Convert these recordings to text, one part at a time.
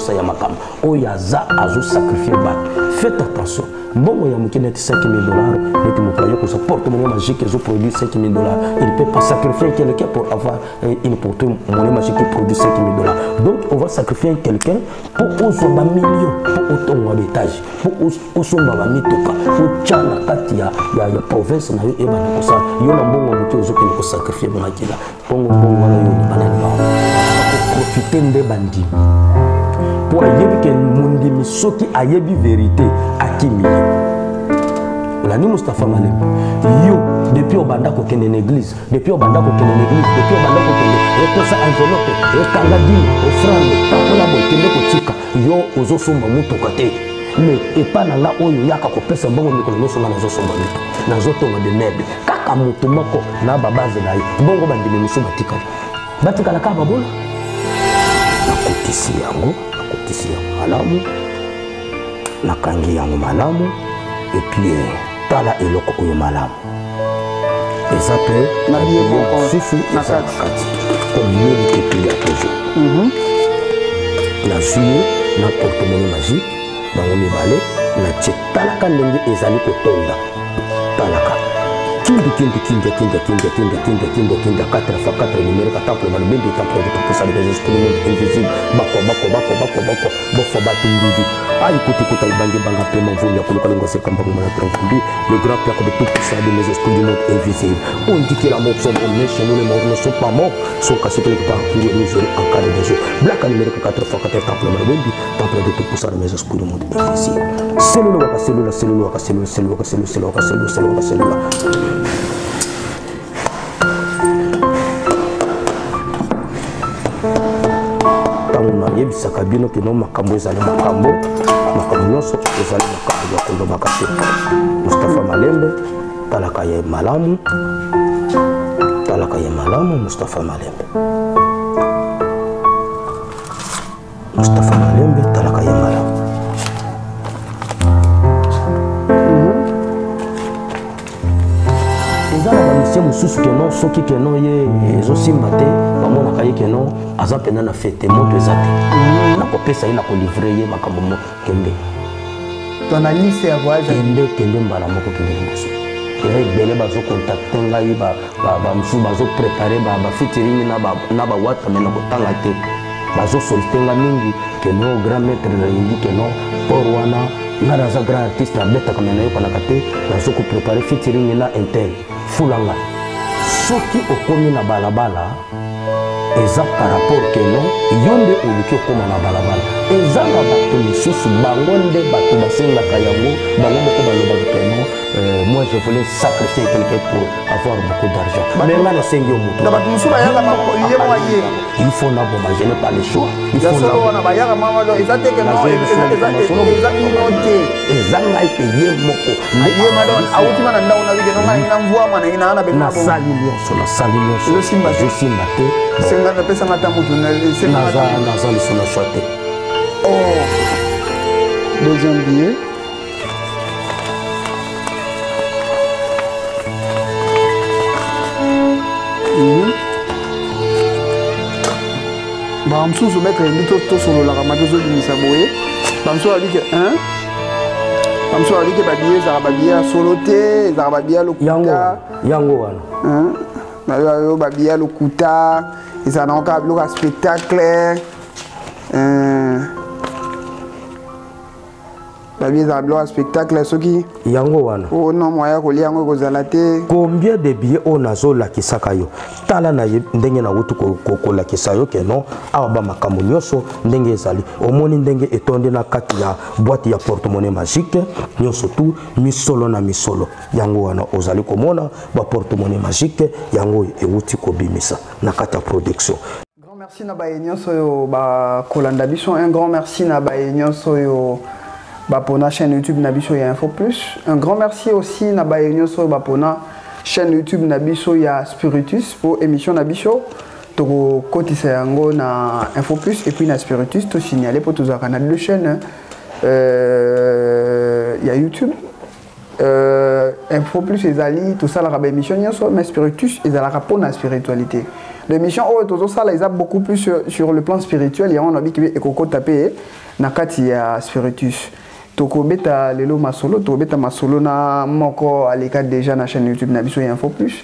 posa ya makam oyaza azo sacrifier ba faites attention mbongo ya mukine 5 000 $, neti motoyo ko sa porte-monnaie magique ils ont produit 5 000 $, il peut pas sacrifier quelqu'un pour avoir une porte-monnaie magique qui produit 5 000 $. Donc on va sacrifier quelqu'un pour osoba million pour autongo bétage pour osoba ba mitoka pour tchana kati ya province na yo eba na kosa yo na mbongo mutu ozokende ko sacrifier bona kila bongo wana yo ni banani ba profiter nde bandi pour ayebi ke mundi misoki ayebi vérité akimi la ni Moustapha Malembe yo depuis obanda ko kende na église depuis obanda ko kende na église depuis obanda ko kende ekosa enveloppe ekanga dini offrande pakola bo kende ko tika yo ozosomba mutu kote mais epa na nga oyo yaka ko pesa mbongo mikolo nyonso nga nazosomba mutu nazotonga de meuble kaka mutu moko na babaze na ye mbongo bandimi miso batikala ka babola nakotisi yango malamu nakangi yango malamu et puis tala eloko oyo malamu eza mpe na biloko susu eza nakati komieli epili ya toujours nazwi na porte-monnaie magique bango mibale natie talaka ndenge ezali kotonda talaka kinda 4 fois 4 numérique temple malobembi temple de pour ça les esprits monde invisible bako bofo batindidi ay kuta ibange banga pema mvuli yakuluka lengo se kamba mwana transfundi le grand père de tout ça de mes esprits du monde invisible on dit que la mort sont morts chez nous les morts ne sont pas morts sont cassés quelque part pour nous en cas de besoin black numérique 4 fois 4 temple malobembi temple de tout pour ça de mes esprits du monde invisible cellule yebisaka bino kino makambo ezali makambo nyonso ezali makambo ya kondobaka te Moustapha Malembe talaka ye malamu Moustapha Malembe talaka ye malamu ezala bamisie mosusu keno soki keno ye ezosimba te bamonaka ye keno aza mpena na fete moto eza te nakopesa ye na kolivre ye makambo moko kende tona liste ya voyage kende mbala moko kende liboso eza ebele bazokontakte ngai bamosusu bazoprepare bafitiringi na bawata me na kotanga te bazosolite nga mingi keno grand maître nayebi keno port wana nga naza grand artiste nabetaka me nayokanaka te nazokoprepare fitiringi na intel fulanga soki okomi na balabala eza par rapport keno yo nde oluki okoma na balabala eza na bato misusu bango nde bato basengaka yango bango moko balobaka keno moi je voulais sacrifier quelqu'un pour avoir beaucoup d'argent mais nga nasengi yo moto il faut naboma je n'ai pas le choix eza ngai pe ye moko nasali nyonso josimba te naza lisolo na choix te deuxième billet bamsusu maître endi tosololaka ma tozobimisa boye bamsusu alike babiye ezalaka babiye ya solo te ezalaka babiye ya lokuta yango wana oyo babiye ya lokuta ezalaka nango kaka biloko ya spectacle babiye ezalaka biloko ya spectacle soki yango wana no moya kolia yango ekozala te combien de billets oyo nazolakisaka yo tala na ye ndenge nauti kolakisa yo keno awa bamakambo nyonso ndenge ezali omoni ndenge etondi na kati ya boîte ya porte-monnaie magique nyonso tu misolo na misolo yango wana ozali komona baporte-monnaie magique yango euti kobimisa na kati ya production. Grand merci na baye nyonso oyo bakolanda biso, un grand merci na baye nyonso oyo bapona chaîne YouTube Nabiso ya Info Plus. Un grand merci aussi na baye nyonso bapona chaîne YouTube Nabiso ya Spiritus pour émission Nabiso. Toko kotisa yango na Info Plus et puis na Spiritus to signaler pour tous les deux chaînes ya YouTube. Info Plus ezali tout ça la émission nyonso mais Spiritus ezala pour la spiritualité. l'émission oh ça ils a beaucoup plus sur le plan spirituel il y a on a dit que Ekoko tapé nakati ya spiritus toko beta lelo masolo to beta masolo na moko aleka déjà na chaîne YouTube na biso info plus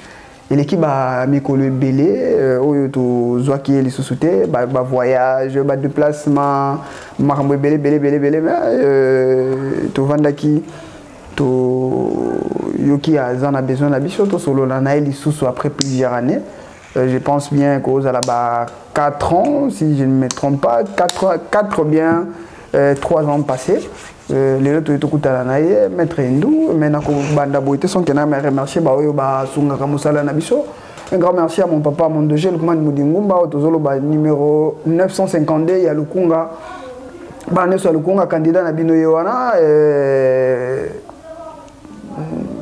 et l'équipe a mikolo belé oyo to zwaki li sosité ba voyage ba déplacement makambo belé to vandaki to yoki a besoin na biso to solo na eli susu après plusieurs années je pense bien qu'aux à la 4 ans si je ne me trompe pas 4 bien 3 ans passés les autres tout kutala na ye maître Indou mais na ko banda boité son que na me remercier ba oyo ba sunga kamusala na biso un grand merci à mon papa mon DG Lukman Mudingumba tozolo ba numéro 952 ya Lukunga ba ne so Lukunga candidat na bino yewana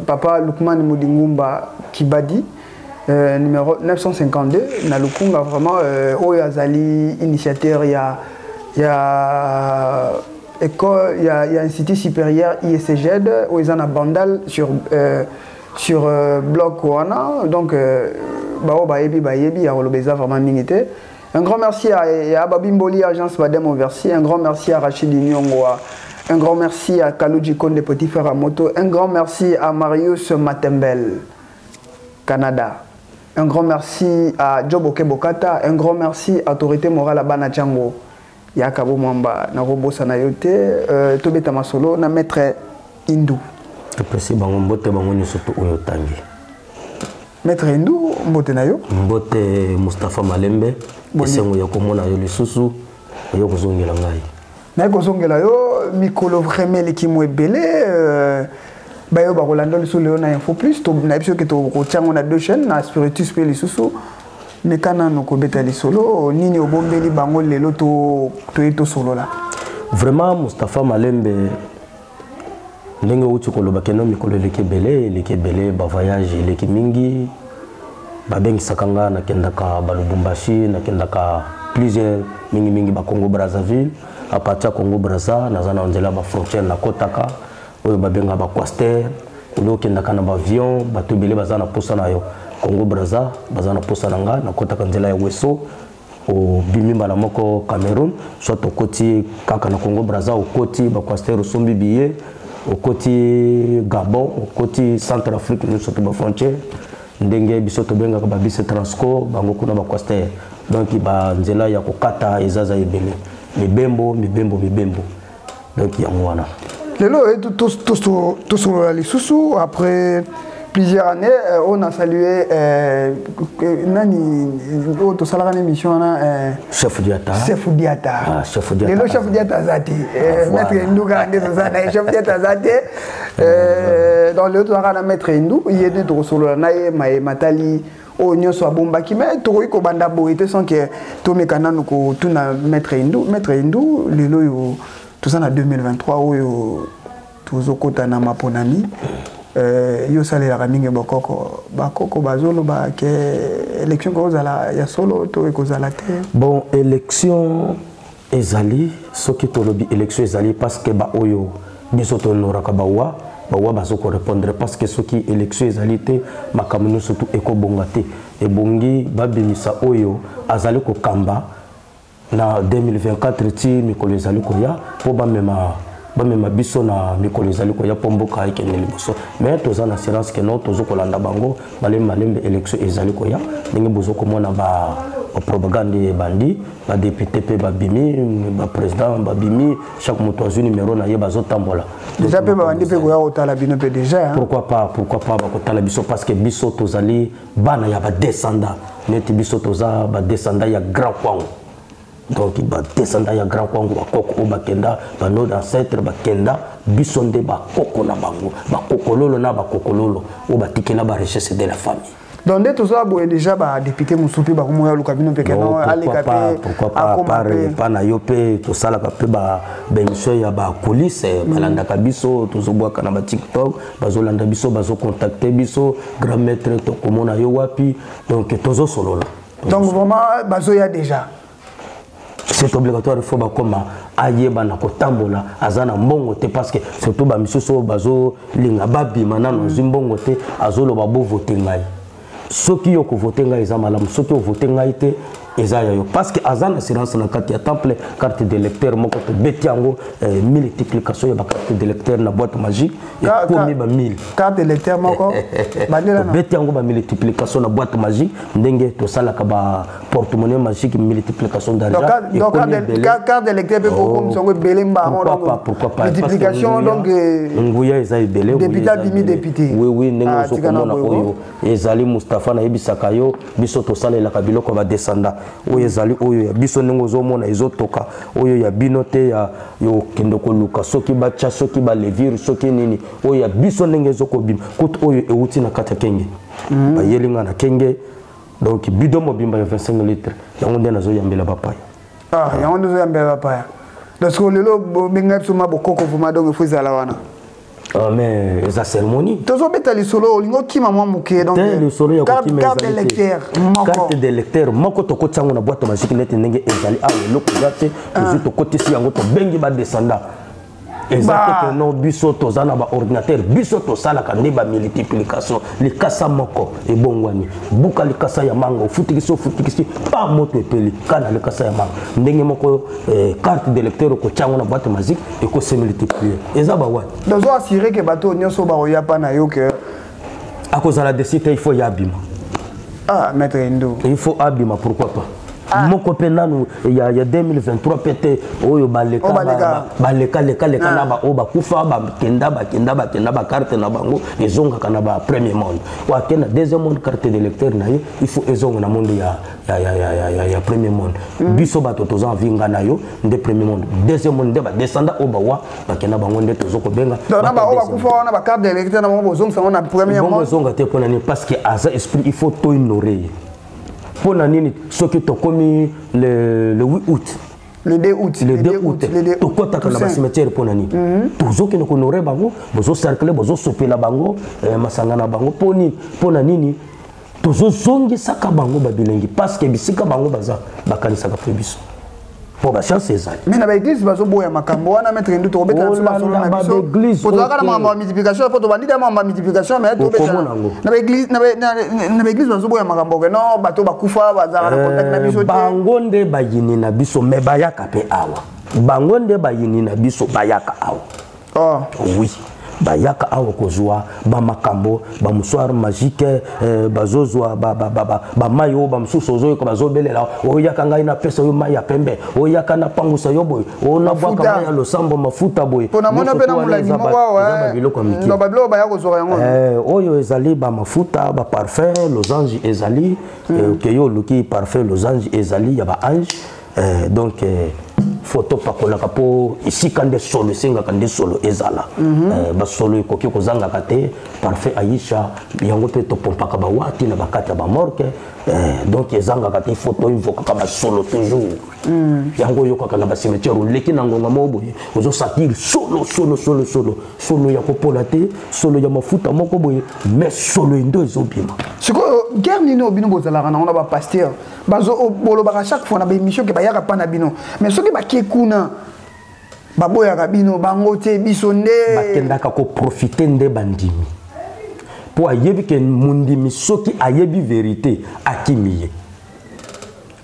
papa Lukman Mudingumba Kibadi numéro 952 na Lukunga vraiment oyo azali initiateur il y a école, il y a institut supérieur ISGED où ils en a bandal sur bloc Koana donc bayebi ya rolobeza vraiment mingité. Un grand merci à Babimboli agence Badem Oversi, un grand merci à Rachid Nyongo, un grand merci à Kaluji Konde Petit Frère à Moto, un grand merci à Marius Matembel Canada. Un grand merci à Joboke Bokata, un grand merci à Autorité Morale à Banachango. Yakabo Mwamba na robosa na yote tobeta masolo na maître Indou apprécié bango mbote bango ni surtout oyotangi maître Indou mbote na yo mbote Mustafa Malembe esengo ya komona yo lisusu yo kozongela ngai na kozongela yo mikolo vraiment l'équipe ebele bayo ba Rolando lisusu leo na info plus to na biso ke to ko na deux chaînes na spiritus pe lisusu Mekana no kobeta li solo nini obombeli bango lelo to solo la vraiment Mustafa Malembe ndenge uti koloba keno mikolo lekebele ba voyage leki mingi ba bengi sakanga na kendaka ba Lubumbashi na kendaka plusieurs mingi ba Congo Brazzaville a partir Congo Brazza na zana onzela ba frontière na kotaka oyo ba benga ba Quaster ndo kendaka na ba avion ba tobele bazana posa na yo Congo Brazza bazana posa nanga na kota kanzela ya Weso o bimimba na moko Cameroun soit au côté kaka na Congo Brazza au côté ba Quaster sombi billet au côté Gabon au côté Centrafrique nous surtout ba frontière ndenge biso to benga ba bise Transco bango kuna ba Quaster donc ba nzela ya kokata ezaza ebele mibembo donc ya mwana lelo tout sur les sous après plusieurs années, on a salué Nani, au Salara émission, chef Diata. Chef Diata. Ah, chef Diata. Le chef Diata Zati. Maître Indou, chef Diata Zati. Dans le autre, on a maître Indou, il y a des drossolos, Matali. Oh, nous sommes bomba qui met tout le banda boité sans que tout mes canaux nous tout na maître Indou, le loyo tout ça en 2023 où tout au côté na maponani. Yo sale la mingi bakoko bazolo ba ke élection ko zala ya solo to ko zala te bon élection ezali soki to lobi élection ezali parce que ba oyo biso to noraka bawa bazoko répondre parce que soki élection ezali te makamino surtout eko bongate e bongi babimisa oyo azali ko kamba na 2024 ti mikolo ezali ko ya po ba mema biso na mikolo ezali ko ya pomboka ikene liboso mais toza na assurance que non tozo kolanda bango malembe élection ezali ko ya ndenge bozo komona ba propagande bandi ba député pe ba bimi ba président ba bimi chaque moto a numéro na ye bazo tambola déjà pe ba bandi pe ko ya otala bino pe déjà pourquoi pas ba kotala biso parce que biso tozali bana ya ba descendant neti biso toza ba descendant ya grand kwango donc il va descendre ya grand kwangu bakoko bakenda bano ancêtre bakenda bisonde bakoko na bango bakokololo na bakokololo o batikela ba richesse de la famille donc dès tout ça boye déjà ba député musupi ba komoya lukabino pe keno alika pe pourquoi pas na yope to sala ka pe ba émission ya ba coulisse balanda ka biso tozobwaka na ba TikTok bazolanda biso bazo contacter biso grand maître to komona yo wapi donc tozo solola donc vraiment bazo ya déjà c'est obligatoire il faut ba koma ayeba na kotambola azana mbongo te parce que surtout ba misusu bazo linga babi manano zimbongo te azolo ba bo voter ngai ceux qui ont voté ngai eza malamu ceux qui ont voté ngai te eza yayo parce que azan assurance na kati ya temple carte d'électeur moko to betiango multiplication ya ba carte d'électeur na boîte magique ya komi ba 1000 carte d'électeur moko bandela na betiango ba multiplication na boîte magique ndenge to sala ka ba porte-monnaie magique multiplication d'argent donc carte d'électeur pe ko comme songo belemba pourquoi pas multiplication donc nguya eza belé député oui ndenge so komona oyo ezali Mustafa na yebisaka yo biso to sala la kabilo ko ba descenda oyo ezali oyo ya biso ndenge ozomona ezotoka oyo ya bino te ya yo kende koluka soki bacha soki balevire soki nini oyo ya biso ndenge ezokobima kutu oyo euti na kati ya kenge bayelinga na kenge donc bidon mobimba ya 25 litres yango nde nazoyambela bapaya yango nde nazoyambela bapaya parce que lelo benga biso mabokoko vuma donc faut ezala wana mais eza cérémonie tozobeta lisolo olingo kima mwa moke donc carte d'électeur carte d'électeur moko tokotiango na boîte magique nete ndenge ezali awa eloko eza te tozwi tokotisi yango tobengi badescenda eza te ke no biso toza na baordinateur biso tosalaka nde bamultiplication likasa moko ebongwani buka likasa ya mango ofutikisi pa moto epeli kana likasa ya mango ndenge moko carte d'électeur okotiango na boîte magique ekose multiplier eza bawani dozo assurer ke bato nyonso bakoya pa na yo ke akozala desite il faut yabima maître Ndo il faut abima pourquoi pas moko pe nanu ya 2023 pete oyo baleka na ba oba kufa ba kenda ba carte na bango ezonga kana ba premier monde wa kena deuxième monde carte d'électeur na yo il faut ezonga na monde ya premier monde biso ba toza vinga na yo nde premier monde deuxième monde nde ba descenda oba wa ba kena bango nde tozoko benga na ba oba kufa na ba carte d'électeur na bango zonga sango na premier monde zonga te pona ni parce que asa esprit il faut to ignorer. Pour nani ceux qui ont commis le 8 août. Le 2 août. Le 2 août. Tout quoi t'as dans cimetière pour nani. Toujours qui nous honorer bango, bozo cercle, bozo soper la bango, masangana bango pour nani. Toujours zongi saka bango babilengi parce que bisika bango baza bakani saka prebiso. Pour la chance c'est ça. Mais na ba église bazo boya makambo wana mettre ndu to beta sur ma solo na biso. Pour to kala ma multiplication pour to bandida ma multiplication mais to beta. Na ba église bazo boya makambo ke non bato bakufa bazala na contact na biso. Bango nde bayini na biso me bayaka pe awa. Bango nde bayini na biso bayaka awa. Oui. Bayaka awa kozwa ba makambo ba musoir magique bazozwa ba mayo ba mususu ozo ko bazobelela oyaka ngai na pesa yo maya pembe oyaka na pangusa yo boy ona bwaka maya losambo mafuta boy pona mona pe na mulani mo wa no bablo ba yako zo yango oyo ezali ba mafuta ba parfum losange ezali ke yo luki parfum losange ezali ya ba ange donc photo pakola kapo ici quand des solo singa quand des solo ezala ba solo ikoki kozanga kate parfait Aisha yango pe to pompa ka ba wati na bakata ba morke donc ezanga kate photo invoka ka ba solo toujours yango yoka kana ba cimetière leki na ngonga mobo ozo satire solo ya kopola te solo ya mafuta moko boye mais solo ndo ezobima siko guerre nino bino bozala na ona ba pasteur bazo bolo ba chaque fois na ba émission ke ba yaka pa na bino mais soki ba kuna baboya kabino bango te biso nde bakendaka ko profiter nde bandimi po ayebi ke mundimi soki ayebi vérité akimiye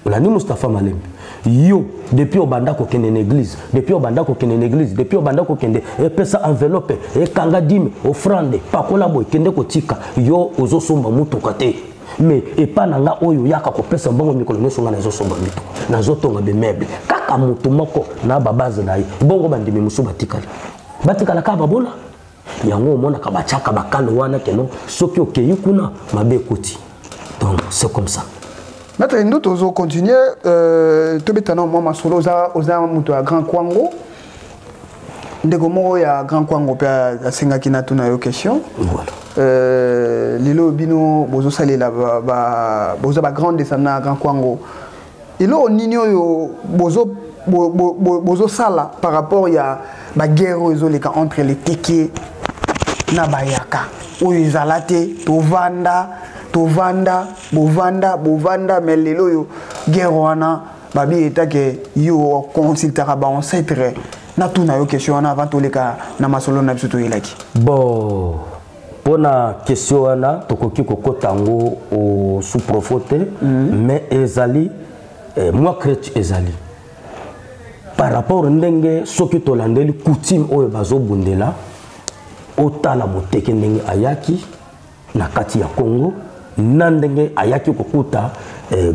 olani Mustafa Malembe yo depuis obanda ko kende na église depuis obanda ko kende pesa enveloppe kanga dime offrande pakola boy kende ko tika yo ozosomba mutuka te mais epa nanga oyo yaka ko pesa mbongo mikolo nyonso nga nazosomba mito nazotonga be meuble kaka mutu moko na babaze na ye bongo bandimi musu batikala ka babola yango omona ka bachaka bakalo wana keno soki okeyi kuna mabe koti donc c'est comme ça. Maître Ndo tozo continuer tobetana moi masolo oza mutu ya Grand Kwango ndeko moko ya Grand Kwango pe asengaki na tuna yo question voilà lilo bino bozo salela bozo ba grande descendant Grand Kwango ilo nini yo bozo sala par rapport ya ba guerre ezoleka entre les Teke na bayaka oyo izalate bovanda mais lelo yo guerre wana babi etake yo consultera ba ancêtre na tuna yo question wana avant toleka na masolo na biso to yelaki bon Pour la question, tokoki kokota ngo au sous-profoté, mais ezali, moi crèche ezali. Par rapport à ndenge soki tolandeli coutume oyo bazo bundela, otala moteke ndenge ayaki na kati ya Congo, nandenge ayaki kokuta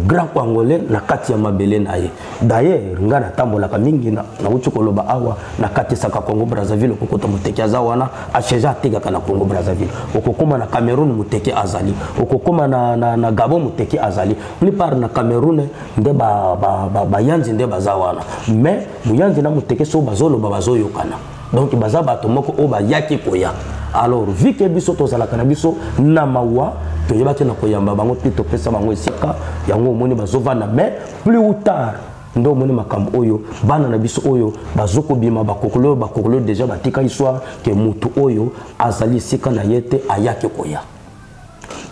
grand congolais na kati ya mabele na ye. D'ailleurs nga na tambolaka mingi na uti koloba awa na kati saka Congo Brazzaville kokota moteke azawana acheja ategaka na Congo Brazzaville. Okokoma na Cameroun moteke azali, okokoma na Gabon moteke azali. Plupart na Cameroun nde ba yanzi nde bazawana. Mais muyanzi na moteke so bazolo bazoyokana. Donc baza bato moko o ba yaki koya. Alors vu que biso tozalaka na biso na mawa toyebaki na koyamba bango pito pesa bango esika yango moni bazovana, mais plus ou tard ndo moni makambo oyo bana na biso oyo bazoko bima bakokolo déjà batika histoire que mutu oyo azali esika na yete ayaki koya.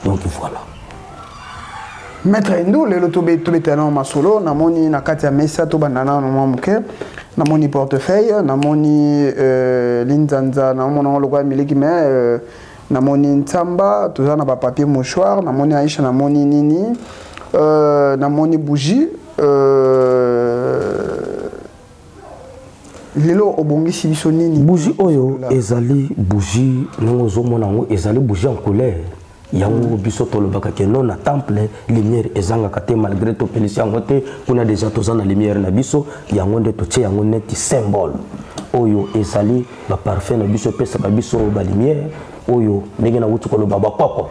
Donc voilà. Maître Ndou lelo tobetana masolo na moni na kati ya mesa to banana no mwamuke na moni portefeuille na moni linzanza na mona lokwa miliki mais na moni ntamba tozana ba papier mouchoir na moni Aisha na moni nini na moni bougie lelo obongisi biso nini bougie oyo ezali bougie nongo mona ngo ezali bougie en couleur yango biso tolobaka ke non na temple lumière ezanga kate malgré to pelisi yango te kuna déjà tozana lumière na biso yango nde totie yango neti symbole oyo ezali ba parfum na biso pesa ka biso ba lumière oyo ndenge na wutu koloba bokoko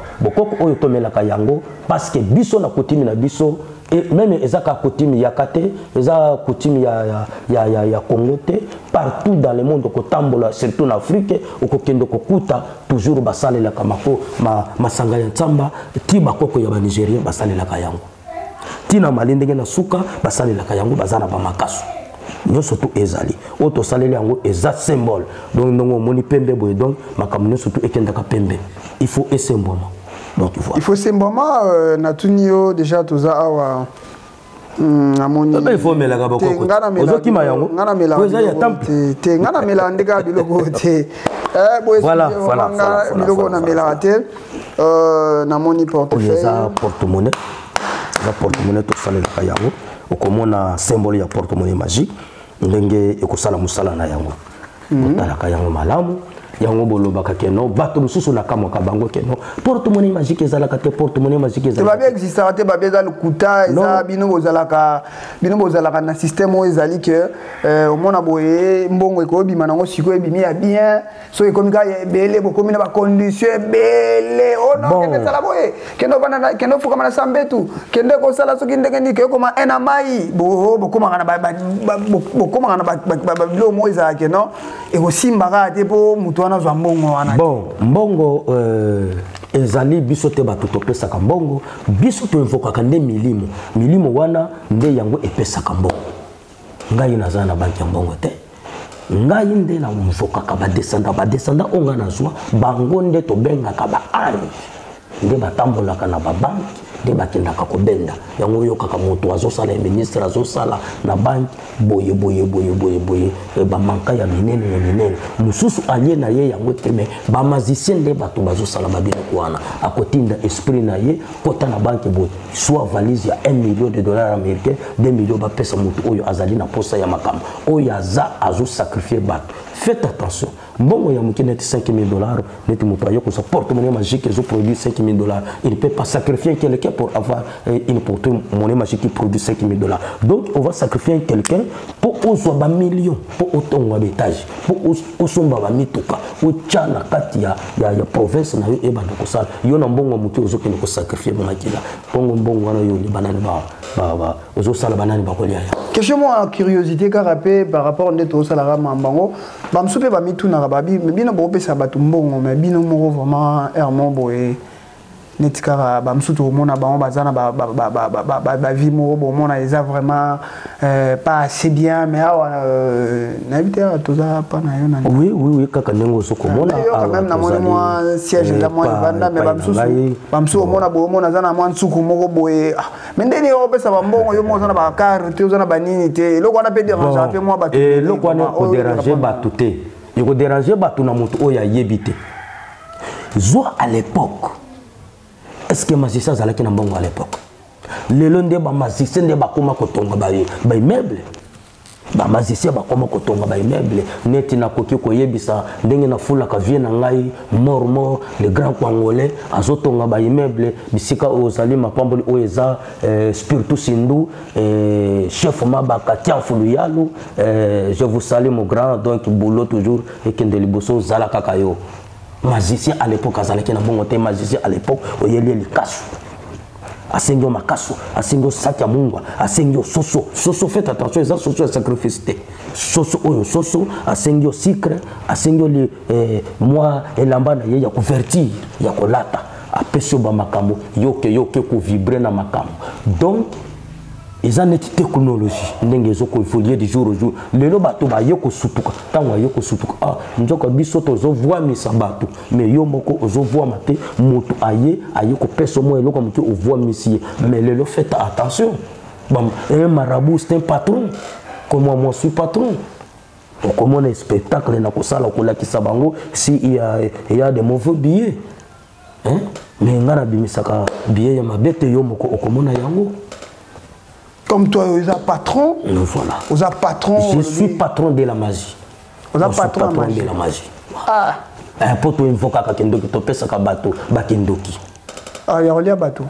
oyo tomelaka yango parce que biso na kotimi na biso et même ezaka kotimi ya kate ezaka kotimi ya Congo te partout dans le monde ko tambola surtout en Afrique okokendo kokuta toujours basalela kamako masanga ya tsamba ti bakoko ya ba Nigeria basalela kayango tina malindenge na suka basalela kayango bazana ba makasu nyonso to ezali oto saleli yango eza symbole donc ndongo moni pembe boye donc makambo nyonso to ekendaka pembe il faut essemblement. Donc il faut simplement natunio déjà toza awa amoni il faut mela ka boko ozoki mayango ngana mela te ngana mela ndeka biloko te voilà biloko na mela te namoni portefeuille za porte-monnaie za porte-monnaie to salela ka yango okomona symbole ya porte-monnaie magique ndenge ekosala musala na yango otala ka yango malamu yango bolobaka keno bato mususu na kamwa ka bango keno porte-monnaie magique ezalaka te porte-monnaie magique ezalaka te ba exista te ba beza lukuta eza bino bozalaka na système o ezali que omona boye mbongo ekobima nango siko ebimi ya bien so ekomika ebele bokomi na ba condition ebele o non kende sala boye kendo fuka mana sambetu kende ko sala soki ndenge ni ke koma ena mai bokoma kana bokoma kana ba bilo mo ezala keno e kosimbaka te po mutu bon, mbongo ezali biso te batu topesaka mbongo biso to invokaka nde milimo wana nde yango epesaka mbongo ngai naza na banki ya mbongo te ngai nde na mvokaka badesanda onga nazwa bango nde tobengaka ba ange nde batambolaka na babanki nde bakendaka kobenda yango oyokaka moto azosala ya ministre azosala na banki boye bamanka ya minene mosusu alie na ye yango te me bamazisien nde bato bazosala babiloko wana akotinda esprit na ye kota na banki boye soit valise ya 1 million de dollars américains 2 millions bapesa moto oyo azali na posa ya makambo oyo azosacrifier bato. Faites attention. Bon, il y a net 5 000 dollars. Net motoyo que ça porte-monnaie magique ils ont produit 5 000 dollars. Il ne peut pas sacrifier quelqu'un pour avoir une porte-monnaie magique qui produit 5 000 dollars. Donc on va sacrifier quelqu'un pour avoir un million, pour autant un étage, pour osomba ba mituka, au tchana kati ya province na yo e bana ko sala. Yo na mbongo mutu ozoke ko sacrifier monakila. Bongo wana yo ni banane ba ozo sala banane ba kolia. Question moi curiosité carapé par rapport neto salara mambango. Bamsupe ba mitu na babi mais bino bo pesa batu mbongo mais bino moko vraiment errement boye netikara bamsutu mona bango bazana ba vie moko bo mona eza vraiment pas assez bien mais na bité toza pas na yo na oui kaka nengo soko mona quand même na moni moi siège la moi banda mais bamsusu mona bo mona zana moi nsuku moko boye mais ndeni yo pesa ba mbongo yo mona ba carte yo zana ba nini te loko na pe déranger pe moi batu loko na ko déranger batu te. Il faut déranger batu na moto oya yebite. Zo à l'époque, est-ce que magicien azalaki na mbongo à l'époque? Lelo nde ba magicien nde bakoma kotonga ba immeuble. Ba magicien bakoma kotonga ba immeuble. Neti na koki koyebisa ndenge na fula ka vie na ngai mort le grand congolais azotonga ba immeuble bisika ozali mapamboli oeza spiritu sindu chef mabaka tiafulu yalo je vous salue mon grand donc boulot toujours et kende liboso zala kakayo. Magicien à l'époque azalaki na bongo te magicien à l'époque oyeli likasu asengio makasu asengio sakia mungwa asengio soso faites attention ça soso ya sacrifice te soso oyo soso asengio sucre asengio li moi elamba na ye ya convertir ya kolata apesio ba makambo yoke ko vibrer na makambo donc ils ont une technologie ndenge ezoko évoluer de jour au jour lelo bato ba yeko sutuka tango yeko sutuka njoka biso tozo voix misa bato mais yo moko ozo voix mate moto aye ko peso mo eloko moto o voix misier mais lelo faites attention bon un marabout c'est un patron comme moi je suis patron comme on est spectacle na ko sala ko lakisa bango si il y a des mauvais billets hein mais ngana bimisaka billet ya mabete yo moko okomona yango. Comme toi, vous êtes patron. Voilà. Vous êtes patron. Je suis patron de la magie. Vous êtes patron de la magie. Ah. Pour toi, il faut que tu aies un bateau. Ah, il y a un bateau.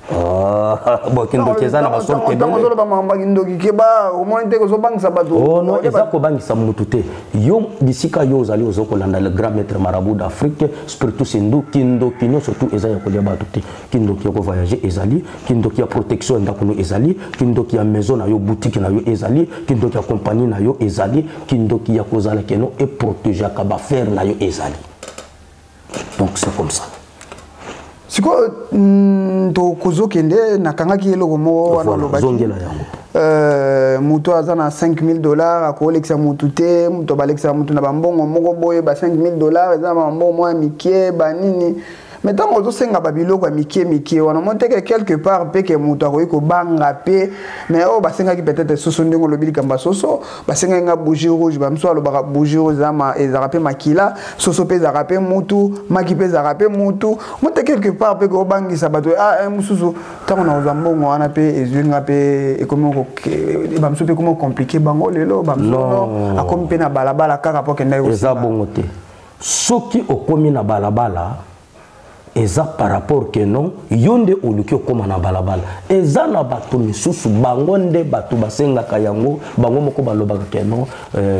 Bon, kindoki eza na basomo te bana ba mamba kindoki keba au moins te ko so bangisa bato. Oh non, eza ko bangisa mutu te. Yo bisika yo ozali ozoko landa le grand maître marabout d'Afrique, spiritu sindu kindoki no surtout eza ya kolia bato te. Kindoki ko voyager ezali, kindoki ya protection ndako no ezali, kindoki ya maison na yo boutique na yo ezali, kindoki ya compagnie na yo ezali, kindoki ya kozala keno et protéger ka ba faire na yo ezali. Donc c'est comme ça. Si quoi, to kozo kende nakanga ki eloko mo wana lobaki. Muto azana $5,000 ako lexa mutu te, muto ba lexa mutu na bambongo moko boye ba $5,000 eza bambongo mo mikie ba nini. Mais tant que senga babilo kwa mikie wana monte que quelque part pe que muto ko banga pe mais oh ba senga ki peut-être soso ndingo lobili kamba soso ba senga nga bougie rouge ba mso alobaka bougie rouge ama ezarape makila soso pe zarape mutu maki pe zarape mutu monte quelque part pe ko bangisa bato mususu tant on a ozambongo wana pe ezwinga pe e comment ko ba mso pe comment compliqué bango lelo ba mso akomi pe na balabala kaka po kenda yo eza bongo te soki okomi na balabala eza par rapport que non yonde oluki okoma na balabala eza na bato misusu bango nde bato basengaka yango bango moko balobaka que non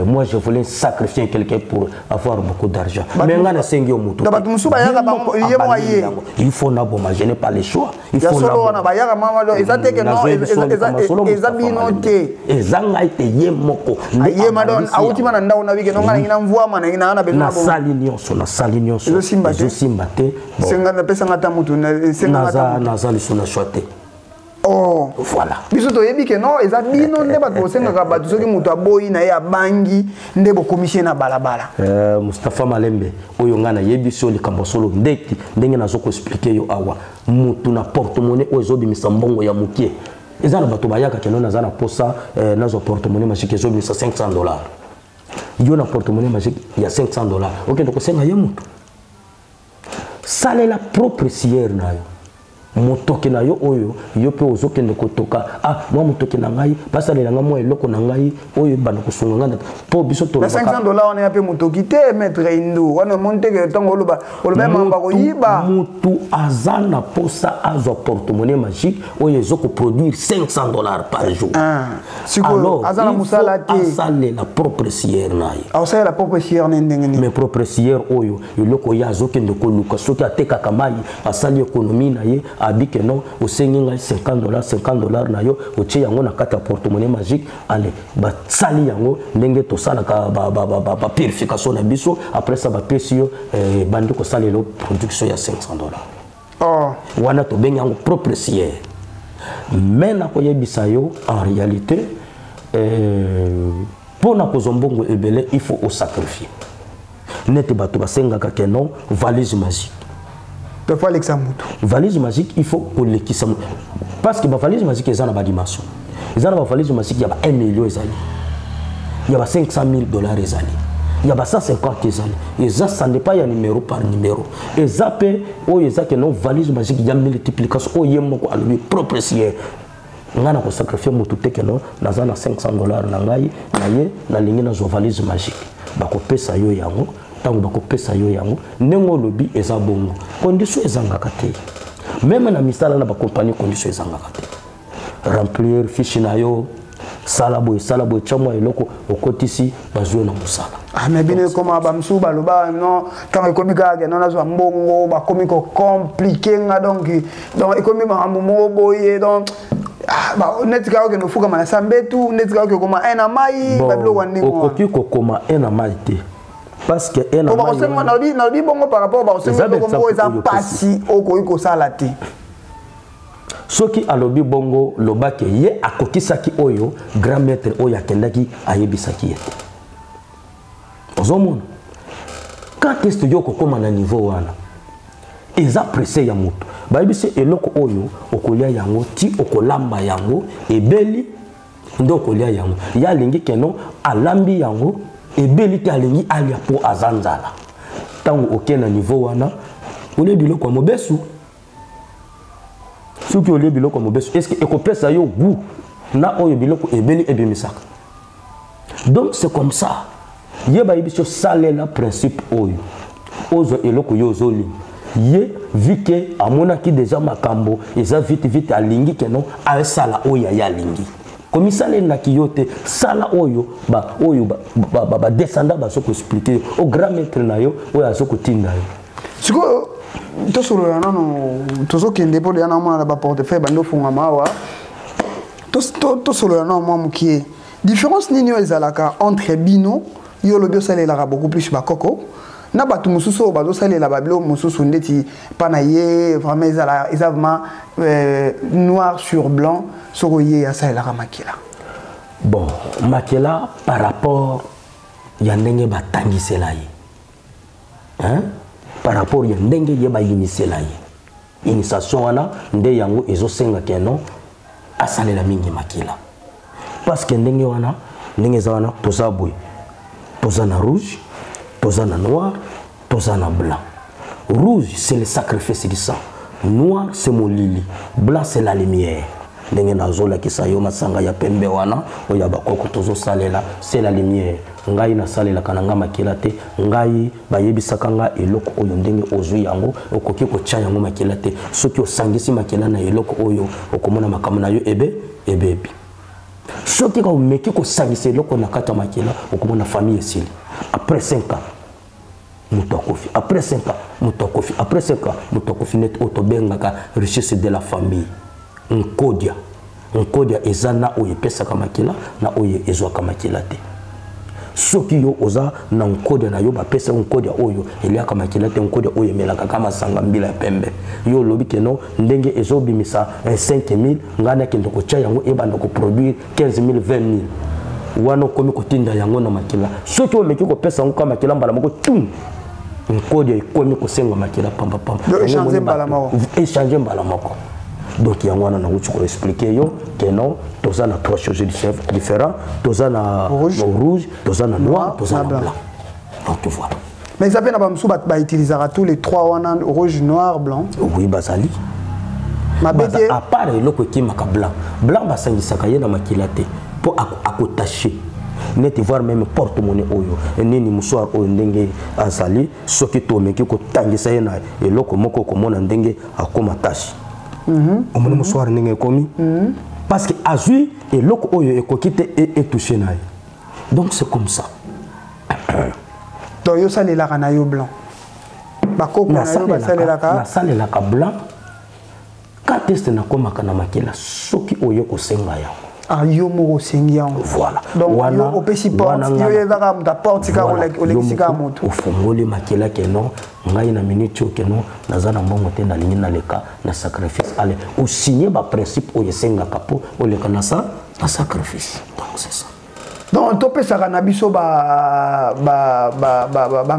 moi je voulais sacrifier quelqu'un pour avoir beaucoup d'argent mais nga na sengi o mutu bato musu bayaka bango yemo aye il faut na boma je n'ai pas le choix il faut na bayaka mama do eza te que non eza bino te eza ngai te ye moko ye madon autima na ndawo na wike no ngana ina mvua mana ina na bezo na sali nyonso ezo simba te na pesa ngata mutu naza lisuna choite. Oh voilà biso to yebi ke non eza bino nde bato senga bato soki mutu aboyi na ya bangi nde bokomisie na balabala Mustafa Malembe oyo ngana yebi so likambo solo ndeki ndenge nazoko expliquer yo awa mutu na porte-monnaie oyo ezobimisa mbongo ya mukie eza na bato bayaka keno naza na posa nazo porte-monnaie magique ezobimisa $500 yo na porte-monnaie magique ya $500 okende kosenga ye mutu salela propre sière na yo motoke na yo oyo yo pe ozokende kotoka moi motoke na ngai basalela nga moi eloko na ngai oyo bana kosunga nganda po biso to $500 on ya pe motoki te maître Indu wana monte ke tango oloba mamba ko yiba mutu azana posa azo porte-monnaie magique oyo ezoko produire $500 par jour siko azana musala te asalela propre sière na yo asalela propre sière ndenge ni mais propre sière oyo eloko ya azokende koluka soki atekaka mai asali économie na ye abike non osengi ngai $50 na yo otie yango na kati ya porte-monnaie magique allez ba sali yango ndenge to sala ka ba purification na biso après ça ba pesi yo bandi ko sala le production ya $500 wana to bengi yango propre sière mais na ko yebisa yo en réalité pour na ko zombongo ebele il faut au sacrifier nete bato basengaka ke non valise magique. Valise magique, il faut qu'on les quitte. Parce que la valise magique, il y a une dimension. Il y a une valise magique, il y a $1 million. Il y a $500,000. Il Il y a 150 ans. Et ça n'est pas un numéro par numéro. Et ça peut, que non valise magique, il y a multiplication, il y a mon propre siège. On a sacrifié mon tout que non, dans $500 na ngai, na ligne na valise magique. Bako pesa yo yango, tango bako pesa yo yango, nengo lobi eza bongo. Condition ezanga kate. Même na misala na ba compagnie condition ezanga kate. Remplir fiche na yo, salabo chamo eloko okotisi bazwe na musala. Ah mais bien comme bamsu baloba non tant ekomika ke non azo mbongo ba komiko compliqué nga donc ekomi ba mbo boye donc bah netika que no fuka mana sambetu netika que koma ena mai babilo wandingo okoki ko koma ena mai te parce que ena mai on na di bongo par rapport ba osengo ko eza pasi okoki ko sala te soki alobi bongo lobake ye akokisaki oyo grand maître oyo akendaki ayebisaki yete ozomona quand est-ce que yoko koma na niveau wana eza pressé ya moto bayebisi eloko oyo okolia yango ti okolamba yango ebeli ndo okolia yango ya lingi keno alambi yango ebeli ti alingi alia po azanzala tango oke na niveau wana ole biloko mobesu soki ole biloko mobesu est-ce que ekopesa yo goût na oyo biloko ebeli ebimisaka donc c'est comme ça yeba yebisi salela principe oyo ozo eloko yo zoli ye vike amonaki déjà makambo eza vite alingi keno a sala oya ya lingi komisale na kiyote sala oyo ba descendant ba soko expliquer au grand maître na yo oya soko tinda yo siko to solo ya nano to so kende po ya na mwana ba portefeuille bando funga mawa to solo ya na mwa mukie différence nini yo ezalaka entre bino yo lo bio sala la beaucoup plus ba koko na batu mususu bazo salela babilo mususu ndeti pana ye vraiment vraiment noir sur blanc soko ye ya salela makila bon makila par rapport ya ndenge batangisela ye hein par rapport ya ndenge ye ba inisela ye initiation wana nde yango ezosenga keno asalela mingi makila parce que ndenge wana ndenge za wana toza boy toza na rouge toza na noir, toza na blanc. Rouge, c'est le sacrifice du sang. Noir, c'est mon lili. Blanc, c'est la lumière. Ndenge na zola ki sayo masanga ya pembe wana oya bakoko tozo salela c'est la lumière. Ngai na salela kananga makila te. Ngai bayebisaka nga eloko oyo ndenge ozwi yango okoki ko tia yango makila te. Soki osangisi makila na eloko oyo okomona makambo na yo ebebi. Soki ka omeki ko sangisa eloko na kata makila okomona famille esili. Après 5 ans, Moutokofi. Après 5 ans, Moutokofi. Après 5 ans, Moutokofi net autobengaka richesse de la famille. Nkodia. Nkodia ezana oye pesa kamakila na oye ezwa kamakila te. Soki yo oza na nkodia na yo ba pesa nkodia oyo elia kamakila te nkodia oye melaka kama sanga mbila pembe. Yo lobi keno ndenge ezobimisa 5000 ngana kendo ko cha yango ebanda ko produire 15000 20000. Wano komi kotinda yango na makila soki omeki ko pesa ngo kama makila mbala moko tum nkodia ikomi ko senga makila pamba échanger mbala moko donc yango wana na uti ko expliquer yo que non toza na 3 choses différentes toza na rouge toza na noir toza na blanc donc tu vois mais ça pena ba msu ba utiliser tous les 3 wana rouge noir blanc oui bazali mabete à part eloko ki maka blanc basangisaka ye na makila te pour akotacher net voir même porte-monnaie oyo nini musoir oyo ndenge azali soki to meki ko tangisa ye na eloko moko komona ndenge akoma tache omoni musoir ndenge komi parce que azui eloko oyo ekokite et toucher na donc c'est comme ça donc yo salela kana yo blanc bakoko na yo basalela ka na salela ka blanc quand est-ce na komaka na makela soki oyo ko senga ya yo mo sengia voilà donc yo opesi porte yo yezaka muta porte ka olekisika moto ofongoli makela keno ngai na minute yo keno nazana mbongo te na lingi na leka na sacrifice ale o signer ba principe o yesenga kapo o leka na sacrifice donc c'est ça donc topesaka na biso ba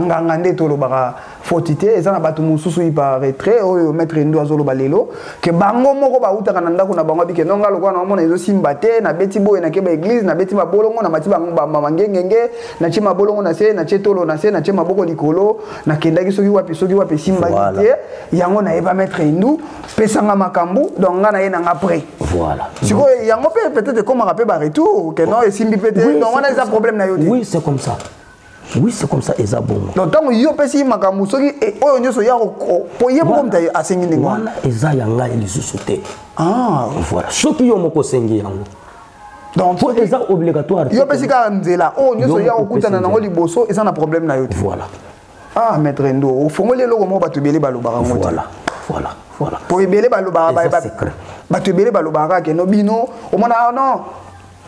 nganga nde tolo baka fotité et ça na batu mususu il par retrait oyo mettre ndo azolo balelo que bango moko ba uta kana ndako na bango bike nonga lokwa na mona ezo simbate na beti boye na keba église na beti mabolongo na mati bango ba mangengenge na chi mabolongo na se na chetolo na se na chi maboko likolo na kendaki soki wapi simba te yango na eba mettre ndu pesanga makambu donc nga na ye na après voilà siko yango peut-être comme rappel ba retour que non et simbi peut-être donc on a des problèmes na yo oui c'est comme ça. Oui, c'est comme ça, et ça bon. Donc, tant que yo pesi makamu soki et oyo nyoso ya ko ye ko mta asengi ndingo. Voilà, et ça yanga eli susute. Ah, voilà. Soki yo moko sengi yango. Donc, pour ça obligatoire. Yo pesi ka nzela, oyo nyoso ya okutana nango liboso, et ça na problème na yo. Voilà. Ah, maître Ndo, o fongoli loko mo batu bele balobaka ngo. Voilà. Pour ebele balobaka ba secret. Batu bele balobaka ke no bino, o mona non.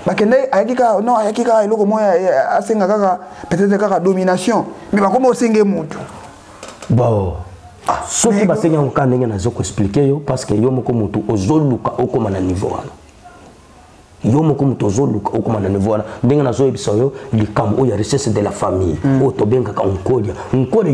Bakende ayakika non ayakika eloko moya asenga kaka peut-être kaka domination mais bakoma osenge mutu bon soki basenga ngo kanenge na zo ko expliquer yo parce que yo moko mutu ozoluka okoma na niveau wana yo moko mutu ozoluka okoma na niveau wana ndenge na zo ebisa yo likambo oya richesse de la famille o to benga ka onkolia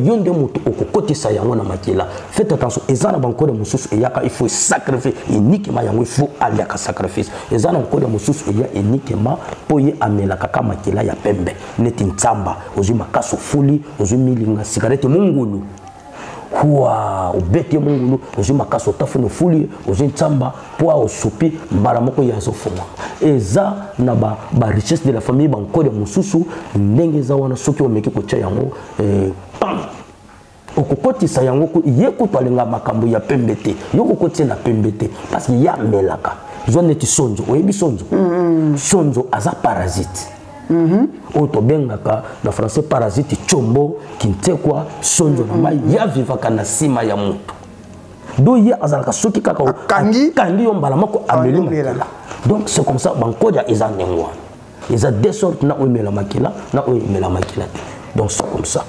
yo nde mutu okokotisa yango na makila faites attention ezana bankode mususu eyaka il faut sacrifier uniquement yango il faut aller ka sacrifice ezana bankode mususu eya uniquement po ye amela kaka makila ya pembe neti ntsamba ozu makaso fuli ozu milinga cigarette mungulu kwa ubeti mungulu ozu makaso tafuna fuli ozu ntsamba po osupi mbara moko ya sofuma eza na ba richesse de la famille bankode mususu ndenge za wana soki omeki ko tia yango pam okokotisa yango ye kutoalenga makambo ya pembete yo kokotisa na pembete parce que ya melaka zo neti sonzo oyebi sonzo sonzo aza parasite o to bengaka na français parasite chombo kintekwa sonzo na mai ya vivaka na sima ya mutu do ye azalaka soki kaka kangi yo mbala moko ameli makila donc c'est comme ça bankodia eza nengwa eza deux sortes na omela makila na omela makila donc c'est comme ça.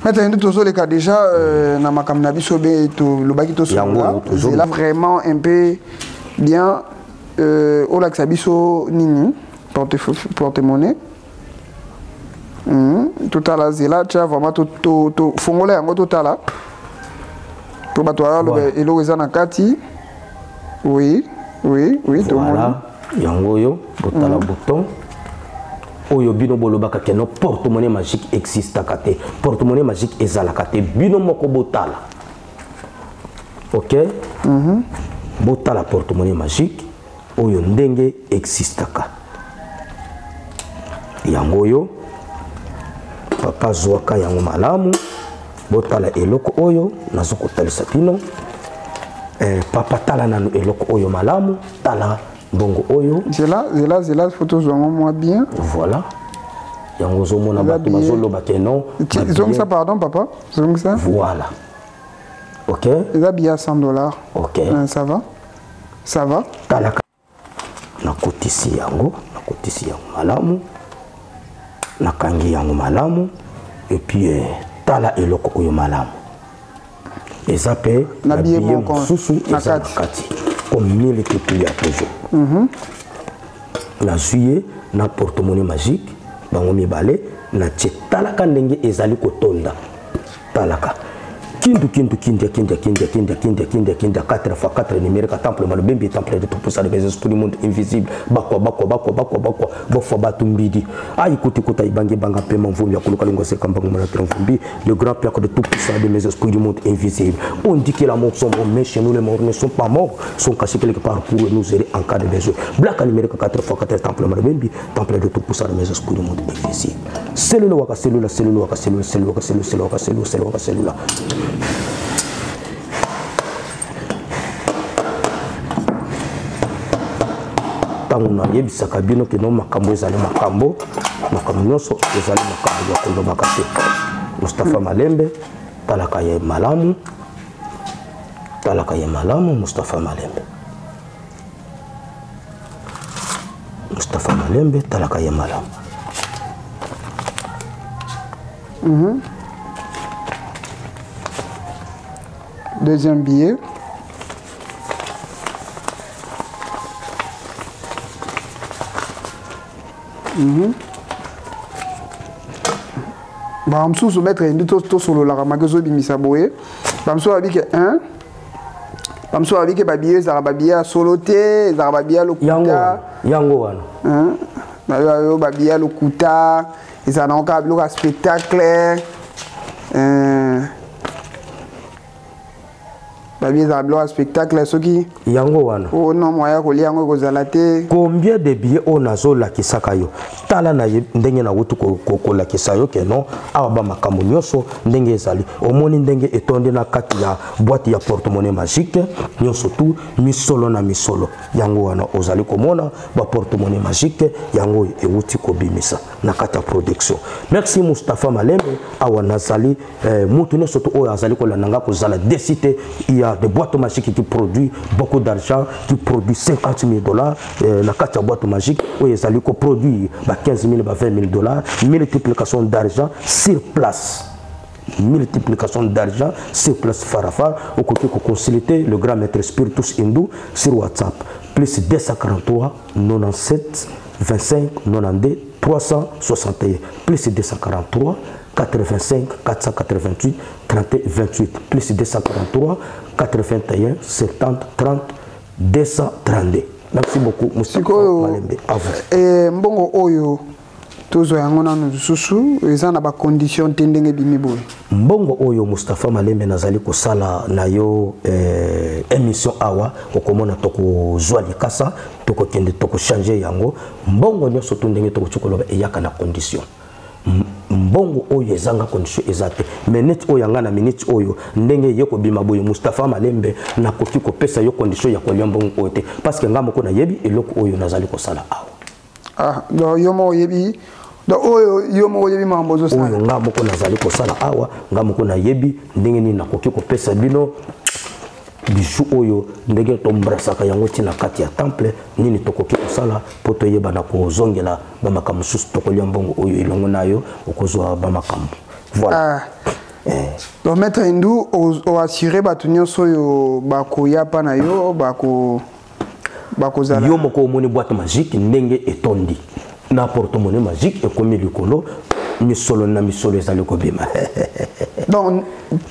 Maintenant, nous les cas déjà na makam na biso be to lobaki to là vraiment un peu bien au lac sabiso nini porte-monnaie tout à la zela tu as vraiment to fongola yango total to batwala le elo eza na kati oui to voilà yango yo botala bouton oyo bino bolobaka ke no porte-monnaie magique existe kate porte-monnaie magique ezalaka te bino moko botala ok botala porte-monnaie magique oyo ndenge existaka yango yo papa zwaka yango malamu botala eloko oyo nazokotalisa bino papa tala nanu eloko oyo malamu tala bongo oyo zela photo zongo moi bien voilà yango zomona bato bazoloba ke non zong ça pardon papa zong ça voilà ok eza bien $100 ok ça va tala nakotisi yango malamu nakangi yango malamu et puis tala eloko oyo malamu eza pe na biye mosusu eza na kati comme mille tepili ya toujours na zuye na porte-monnaie magique bango mibale na tie talaka ndenge ezali kotonda talaka kindia 4 fois 4 numérique temple malobembi temple de tout pour ça les esprits du monde invisible bakwa bofwa batumbidi ay kuti kota ibange banga pema mvumbi ya kuluka lingo sekamba ngoma na mvumbi le grand père de tout pour ça les esprits du monde invisible on dit que la mort sont morts mais chez nous les morts ne sont pas morts sont cachés quelque part pour nous aider en cas de besoin black numérique 4 fois 4 temple malobembi temple de tout pour ça les esprits du monde invisible cellule waka cellule tango na yebisaka bino ke no makambo ezali makambo nyonso ezali makambo ya kolobaka te Moustapha Malembe talaka ye malamu Moustapha Malembe talaka ye malamu deuxième billet Bamsou soumettre une tout solo la magazo bimisaboé. Bamsou a dit que un. Bamsou a dit que babier zarababia soloté, zarababia lokuta. Yango wana. Hein? Babia lokuta, ils en ont un spectacle. Babi zablo spectacle ce qui yango wana oh non moya ko liango ko zalate combien de billets on azo la kisaka yo tala na ndenge na wutu ko la kisayo ke non aba makambo nyoso ndenge ezali omoni ndenge etonde na kati ya boîte ya porte-monnaie magique nyoso tout misolo na misolo yango wana ozali komona ba porte-monnaie magique yango ewuti ko bimisa na kati ya production. Merci Moustapha Malembe awa nazali mutu nyoso to o azali ko lananga ko zala décité. Il y a des boîtes magiques qui produisent beaucoup d'argent, qui produisent 50 000 $. La carte à boîte magique, où ils allaient produire 15 000, 20 000 $. Multiplication d'argent sur place. Multiplication d'argent sur place Farafar. Au côté qu'on consulter le grand maître Spiritus Hindou sur WhatsApp. Plus 243 97 25 92 361. Plus 243 85 488 31 28 plus 243 81 70 30 232. Merci beaucoup Moustapha Malembe. Et mbongo oyo tozo yango na nsusu eza na ba condition tendenge bimibo. Mbongo oyo Moustapha Malembe nazali ko sala na yo émission awa okomona toko zwa likasa toko kende toko changer yango mbongo nyoso tondenge toko chukoloba eyaka na condition. Mbongo oyo ezanga condition ezate minute oyo yanga na minute oyo ndenge yeko bima boyo Moustapha Malembe na koki ko pesa yo condition ya kolia mbongo oyo te parce que ngamo ko na yebi eloko oyo nazali ko sala awa do yomo yebi do oyo yomo yebi mambo zo sala oyo ngamo ko nazali ko sala awa ngamo ko na yebi ndenge ni na koki ko pesa bino bijou oyo ndenge tombrasaka yango tina kati ya temple nini tokoki kosala po toyeba na kozongela bamakambo susu tokolia mbongo oyo elongo nayo okozwa bamakambo voilà. Donc maître Hindou o assurer batu nyonso oyo bakoya pa na yo bakozala yo moko omoni boîte magique ndenge etondi na porte-monnaie magique ekomi likolo misolo na misolo ezali kobima. Donc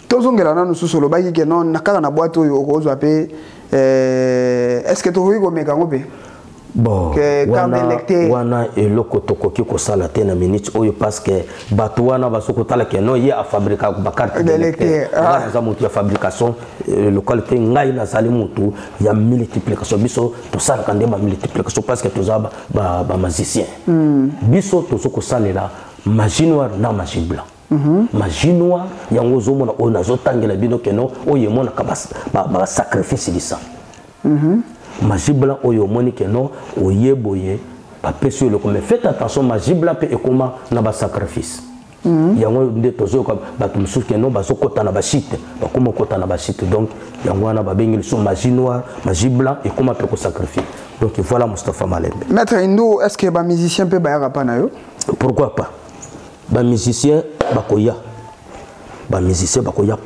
tozongela na nusu lo baki ke non nakaka na boîte oyo okozwa pe est-ce que tokoki komeka ngo pe bon wana eloko tokoki kosala te na minute oyo parce que bato wana basoko tala ke non ye a fabriquer ba carte d'électeur za mutu ya fabrication local te ngai na sali mutu ya multiplication biso to sala kande ba multiplication parce que tozaba ba magicien biso tozoko salela magie noire na magie blanc. Magie noire yango zomona o nazotangela bino keno oyo mona ka ba sacrifice lisa. Magie blanc oyo moni keno oyeboye ba peso le comme faites attention magie blanc pe ekoma na ba sacrifice. Yango nde tozo ka bato mususu keno bazokota na ba shite bakoma kota na ba shite donc yango na ba bengeli so magie noire magie blanc ekoma pe ko sacrifice. Donc voilà Moustapha Malembe. Maître Hindou, est-ce que ba musicien peut bayaka pa na yo? Pourquoi pas? Ba musicien bakoya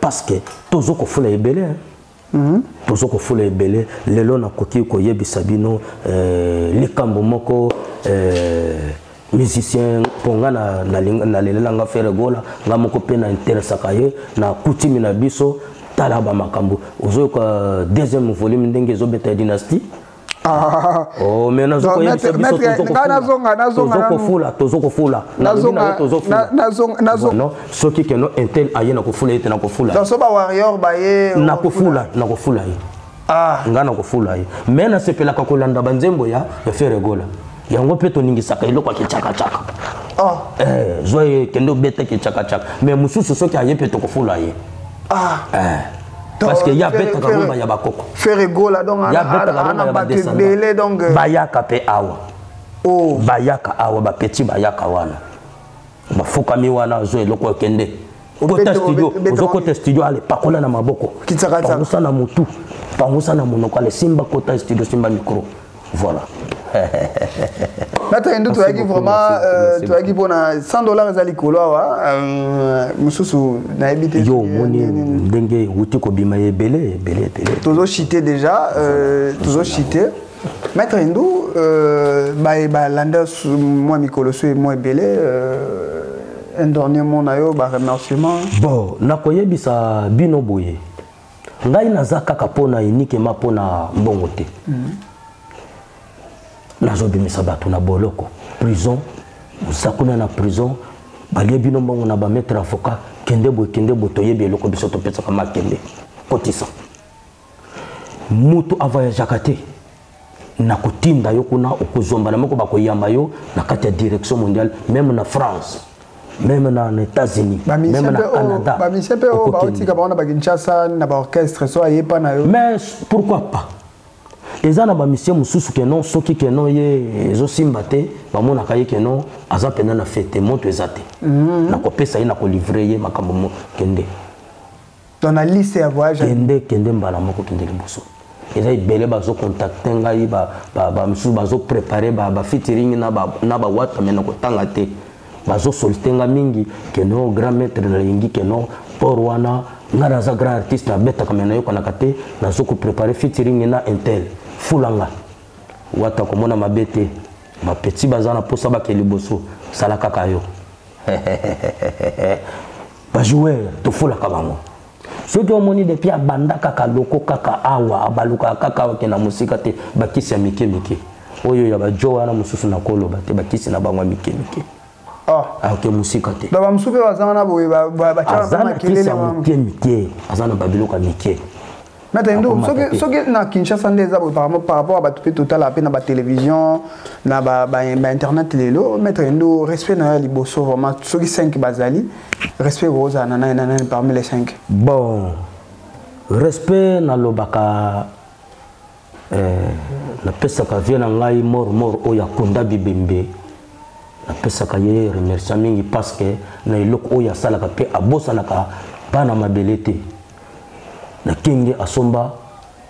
parce que tozo ko fula ebele tozo ko fula ebele lelo na koki ko yebisa bino likambo moko musicien ponga na lelanga faire gola nga moko pe na interessaka ye na kutimi na biso tala ba makambo ozo ko deuxième volume ndenge zo beta dynastie. Oh, mais nazo ko yebisa biso tozo ko fula non soki keno intel aye na ko fula ete na ko fula dans so ba warrior ba ye na ko fula ye nga na ko fula ye mais na sepela ka kolanda banzembo ya faire gola yango pe to ningi saka iloko ki chaka zoye kendo beta ki chaka mais mususu soki aye pe to ko fula ye parce que ya beta ka ya bakoko faire gola donc ya beta ka ba belé donc bayaka pe awa bayaka awa ba petit bayaka wana ba fokami wana zo eloko kende kota studio kota studio ale pakola na maboko pangusa na mutu pangusa na monoko ale simba kota studio simba micro voilà. Maître Hindou, tu as dit vraiment, tu as dit pour $100 ezali koloa mususu na habité yo moni ndenge wuti ko bima ebele. Tozo chité déjà tozo chité. Maître Hindou ba landa moi mikolo so moi ebele un dernier mot na yo ba remerciement. Bon, nakoyebisa bino boye. Ngai naza kaka pona uniquement pona mbongo te. Nazobimisa bato na boloko. Prison, musakuna na prison, balie bino mbongo na ba maître avocat, kende bo toyebi eloko biso to pesa kama kende. Kotisa. Mutu avoyage te. Na kotinda yo kuna okozomba na moko bakoyamba yo na kati ya direction mondiale, même na France. Même dans les États-Unis, même au Canada. Mais pourquoi pas? Les gens ont mis mususu que non, ceux qui non ye ezosimbaté, ba mona kaye que non, aza pena na fête monte ezate. Na kopesa ina ko livrer ye makambo mo kende. Dans la liste ya voyage kende mbala moko kende liboso. Eza ibele bazo contacter ngai ba mususu bazo préparer ba featuring na ba wata mena ko tanga te. Bazo solitenga mingi que non grand maître na lingi que non pour wana ngara za grand artiste na beta kama na yoko na kate na zo ko préparer featuring na intel fulanga wata komona mabete ba petit bazana posa ba ke liboso sala kaka yo ba joueur to fula kabango so do moni de pia banda kaka loko kaka awa abaluka kaka ke na musika te bakisi ya mike oyo ya ba jowa na mususu na kolo ba te bakisi na bangwa mike ah ok musika te baba musupe wazana boye ba chama kelele mike azana babiloka mike mais ndo soki na Kinshasa ndeza boye par rapport à batupe total appel na ba télévision na ba internet lelo mettre ndo respect na liboso vraiment soki 5 bazali respect rosa na parmi les 5 bon respect na lobaka na pesa ka vient ngai mort oya kunda bibembe na pesa ka ye remercier mingi parce que na iloko oya sala ka pe abosa na ka bana mabelete na kenge asomba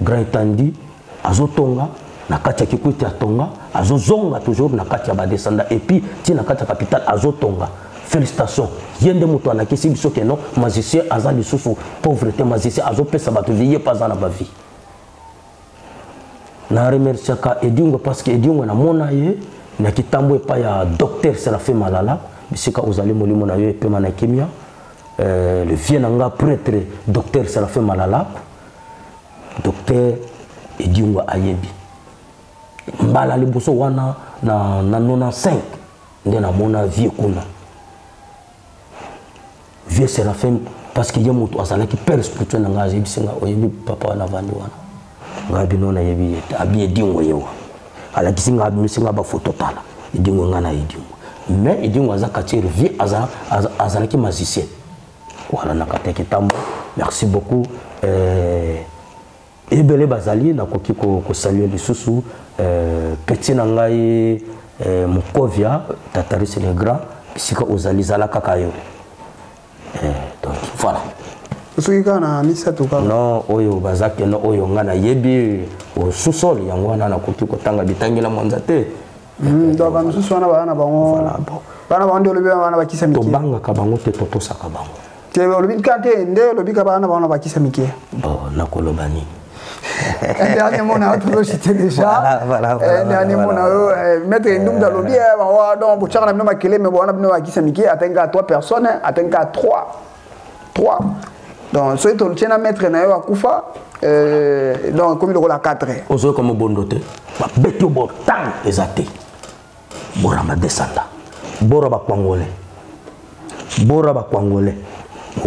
grand tandi azotonga na kati ya kikuiti atonga azozonga toujours na kati ya badesanda et puis ti na kati ya capitale azotonga félicitations yende muto na kisi biso ke non magicien aza lisusu pauvreté magicien azopesa bato vie pas na ba vie na remercier ka Edingo parce que Edingo na mona ye na kitambo epa ya docteur Serafin Malala bisika ozali molimo na yo epema na kimia le vieux nanga prêtre docteur Serafin Malala docteur Edingo ayebi mbala liboso wana na 95 nde na mona vieux kuna vieux Serafin parce que ye mutu azalaki père spirituel nanga ayebi singa oyebi papa wana vandi wana ngabi nona yebi abi Edingo yewa ala kisinga misinga ba photo tala Edingo ngana Edingo mais Edingo aza katier vie azala ki magicien voilà na kate kitambo merci beaucoup ebele bazali na koki ko saluer lisusu petit na ngai Mukovia Tataris le grand bisika ozali zala kaka yo donc voilà soki na misa to kaka non oyo bazake no oyo ngana yebi o sous-sol yango wana na koki ko tanga bitangela mwanza te donc ba mususu wana bana bango voilà bon bana bango ndio lobi wana bakisa miki to banga ka bango te to saka bango te lobi kate nde lobi ka bana bango bakisa miki bon na kolobani dernier mot na to cité déjà dernier mot na mettre ndum da lobi ba donc bo chaka na bino makele mais bona bino bakisa miki atenga 3 personnes atenga 3 donc so to tena mettre na yo akufa donc comme le 4 ozo comme bondote ba beto bo tang ezate bora ma descenda bora ba kwangole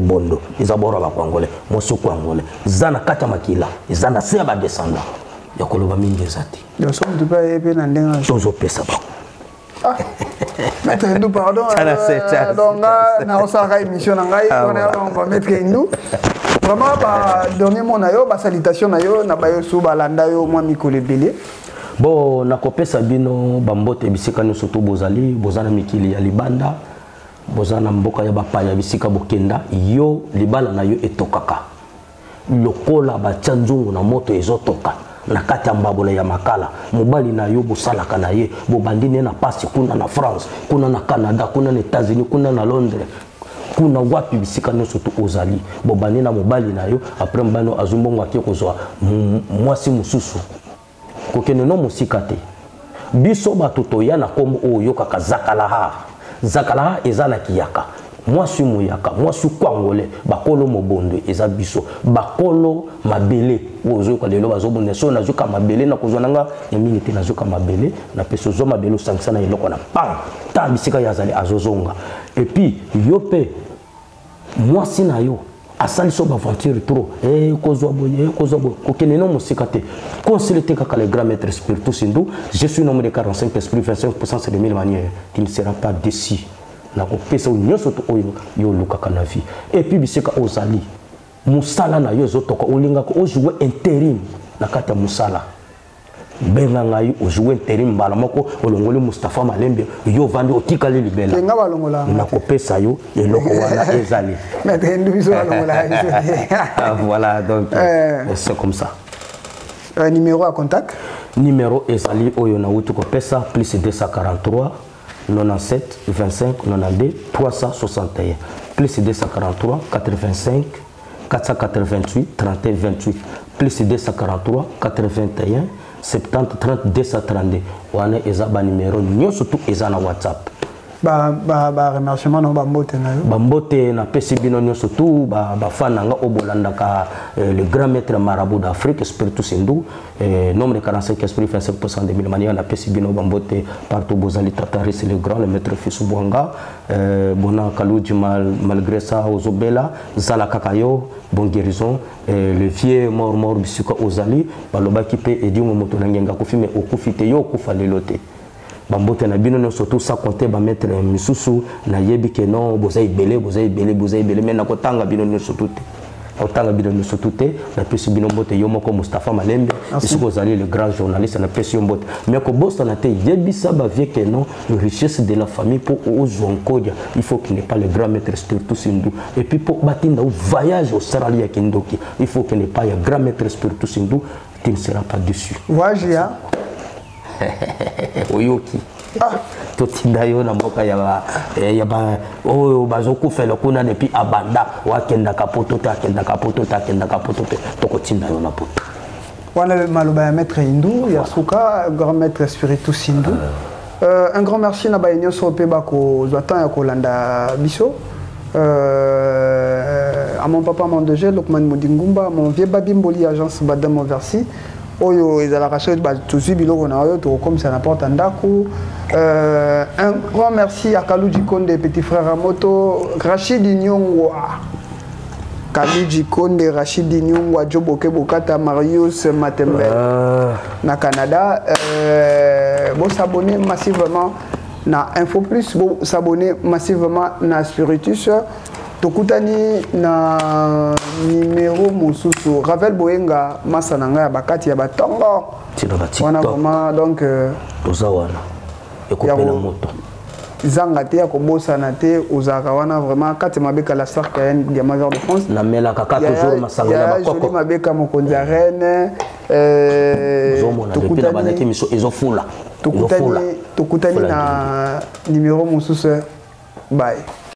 bondo iza bora ba kwangole mosu kwangole zana kata makila zana se ba descenda ya koloba mingi ezate donc so tu pas epé na ndenga tozo pesa ba mettre nous pardon donc na osaka émission na ngai on va mettre nous vraiment ba dernier mot na yo ba salutation na yo na ba yo su ba landa yo mwa mikolo ebele bon na kopesa bino bambote bisika nyonso to bozana mikili ya libanda bozana mboka ya bapaya bisika bokenda yo libala na yo etokaka lokola batia nzungu na moto ezotoka na kati ya mbabola ya makala mobali na yo bosalaka na ye bobandine na pasi kuna na France kuna na Canada kuna na États-Unis kuna na Londres kuna wapi bisika nyonso to ozali bobandine na mobali na yo après mbano azumbongo akie kozwa mwasi mususu kokene no musika te biso bato toya na kombo oyo kaka zakalaha ezana kiyaka moi suis mouyaka moi suis congolais bakolo mobondo eza biso bakolo mabele ozo ko lelo bazobonde so nazuka mabele na kozonanga ya mingi te nazuka mabele na peso zo mabele sangisa na eloko na pam ta bisika yazali azozonga et puis yope moi sina yo asali so aventure trop kozwa boye kokene no musika te consulter kaka le grand maître spiritus Sindou je suis nombre de 45 esprits 25% c'est de mille manières tu ne seras pas déçu na ko pesa nyonso to oyo yo lukaka na vie et puis bisika ozali musala na yo zotoko olinga ko jouer intérim na kata musala benga ngai o jouer intérim bala moko olongoli Mustafa Malembe yo vandi otikali libela nga balongola na ko pesa yo eloko wana ezali mais ndu biso balongola voilà donc c'est comme ça numéro à contact numéro ezali oyo na utu ko pesa plus 243 97 25 92 361 plus 243 85 488 31 28 plus 243 81 70 30 232 wana eza ba numéro nyonso tu eza na WhatsApp ba remerciement no bambote na yo bambote na pesi bino nyonso tu ba fananga obolandaka le grand maître marabout d'Afrique Spiritus Sindou nombre de 45 esprits 25% de mille manières na pesi bino bambote partout bozali Tataris le grand le maître Fissou Bwanga bona Kalouji malgré ça ozobela zala kakayo bon guérison le vieux mort bisika ozali baloba ki pe edi moto na ngenga kufime okufite yo kufa lelote bambote na bino no surtout ça compter ba mettre misusu na yebi ke non bozai belé mais na kotanga bino no surtout otanga bino no surtout na pesi bino mbote yo moko Mustafa Malembe bisiko zali le grand journaliste na pesi mbote mais ko bosta na te yebi ça ba vie ke non richesse de la famille pour ozonkodia il faut qu'il n'ait pas le grand maître Spiritus Sindou et puis pour batinda au voyage au Australie ya Kindoki il faut qu'il n'ait pas le grand maître Spiritus Sindou tu ne seras pas dessus voyage ya oyoki totinda yo na mboka ya ba oyo bazokufela kuna depuis abanda wakenda kapoto tokotinda yo na poto wana maloba ya maître Hindou ya suka grand maître Spiritus Sindou un grand merci na ba nyonso pe bako zwatan ya kolanda biso à mon papa Mandegé Lokman Modingumba mon vieux Babimboli agence Badam Versi oyo ezalaka so ba tuzi biloko na oyo to comme ça n'importe ndaku un grand merci à Kalouji Konde petit frère à moto Rachid Nyongwa Kalouji Konde Rachid Nyongwa Joboke Bokata Marius Matembe na Canada bon s'abonner massivement na Info Plus bon s'abonner massivement na Spiritus tokutani na numéro mususu Ravel Boyenga masananga ya bakati ya batongo wana koma donc tozawana ekopela moto zanga te ya kobosana te ozaka wana vraiment kati mabeka la star Cayenne ya Major de France na mela kaka toujours masanga ya bakoko joli mabeka mokonzi reine tokutani na banaki miso ezofula tokutani na numéro mususu bye